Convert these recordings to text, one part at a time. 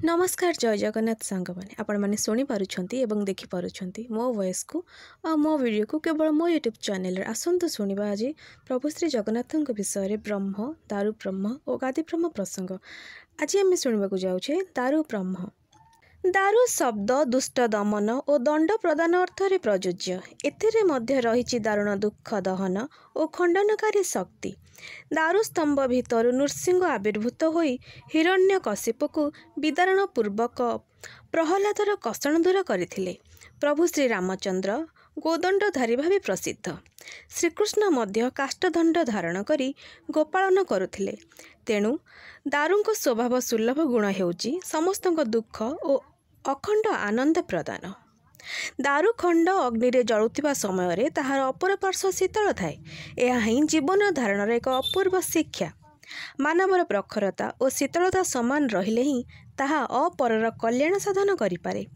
नमस्कार जय जगन्नाथ सांग मैंने आपण मैंने शुणी पार्टी और देखिपुंट मो वॉइस को आ मो वीडियो को केवल मो यूट्यूब चैनल आसतु शुणा आज प्रभु श्री जगन्नाथ विषय ब्रह्म दारु ब्रह्म और गादी ब्रह्म प्रसंग। आज आम शुणा जाऊे दारु ब्रह्म। दारु शब्द दुष्ट दमन और दंड प्रदान अर्थरे प्रयोज्य। एथिरे मध्य रही दारुण दुख दहन और खंडनकारी शक्ति। दारु स्तंभ भितर नृसिंह आविर्भूत होई हिरण्यकशिपु को विदारण पूर्वक प्रहलादर कषण दूर करथिले। प्रभु श्री रामचंद्र गोदंडधारी भावे प्रसिद्ध। श्रीकृष्ण मध्य काष्ठदंड धारण करी गोपालन करुथिले। तेणु दारुंको स्वभाव सुलभ गुण हेउची समस्तक दुख और अखंड आनंद प्रदान। दारु खंड अग्नि रे जलुथिबा समय रे ताहार अपर पार्श्व शीतल थाए। यह ही जीवन धारण एक अपूर्व शिक्षा। मानवर प्रखरता और शीतलता समान रहिले ही ताहा अपरर कल्याण साधन करिपारे।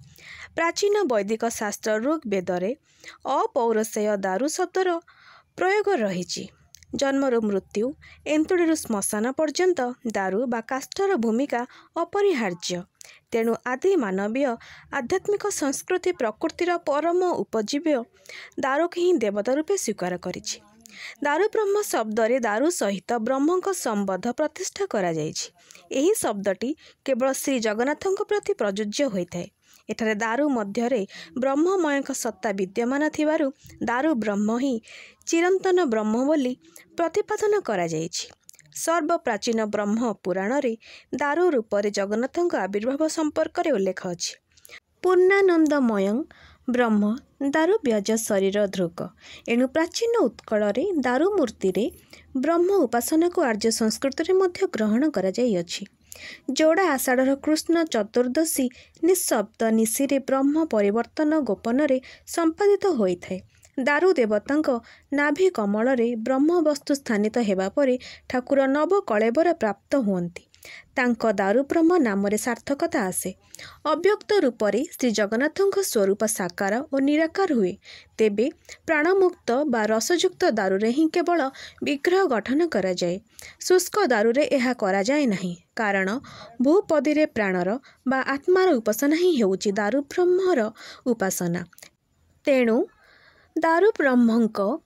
प्राचीन वैदिक शास्त्र ऋग्वेद रे अपौरुषेय दारु शब्दर प्रयोग रही। जन्मरू मृत्यु एंतुड़ीरू श्मशान पर्यंत दारु बा काष्ठर भूमिका अपरिहार्य। तेणु आदि मानवीय आध्यात्मिक संस्कृति प्रकृतिर परम उपजीव्य दारु ही देवता रूपे स्वीकार करिछि। दारु ब्रह्म शब्द रे दारु सहित ब्रह्म संबंध प्रतिष्ठा करा जाइछि। एही शब्दटी केवल श्री जगन्नाथ प्रति प्रयोज्य होइथाय। एठारे दारु मध्यरे ब्रह्ममय सत्ता विद्यमान थिबारु दारु ब्रह्म ही चिरंतन ब्रह्म बोली प्रतिपादन करा जाइछि। सर्वप्राचीन ब्रह्म पुराण रे दारु रूप रे जगन्नाथ आविर्भाव संपर्क रे उल्लेख अछि। पूर्णानंदमय ब्रह्म दारु व्याज शरीर ध्रुक। एणु प्राचीन उत्कल रे दारु मूर्ति रे ब्रह्म उपासना को आर्य संस्कृति रे मध्य ग्रहण करा जाई अछि। जोड़ा आषाढ़ कृष्ण चतुर्दशी निःशब्द निशिरे ब्रह्म परिवर्तन गोपन रे संपादित होइथाय। दारु देवतांक नाभि कमल रे ब्रह्म वस्तु स्थानित हेबा परे ठाकुर नव कलेबर प्राप्त हुअन्ति। तांको दारु ब्रह्म नाम रे सार्थकता आसे। अव्यक्त रूप रे श्री जगन्नाथଙ୍କ स्वरूप साकार और निराकार हुए। तेबे प्राणमुक्त बा रसयुक्त दारु रे ही केवल विग्रह गठन करा जाए। शुष्क दारु रे एहा करा जाए नहीं, कारण भूपदी रे प्राणर बा आत्मार उपासना ही हेउची दारु ब्रह्मर उपासना। तेणु दारु ब्रह्मଙ୍କ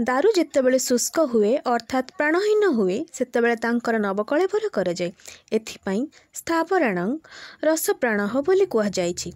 दारु जेतेबेले शुष्क हुए अर्थात प्राणहीन हुए सेतेबेले तांकर नवकळेबर कराଯାଏ। एथिपाई स्थावराणां रसप्राणः ବୋଲି କୁହାଯାଇଛି।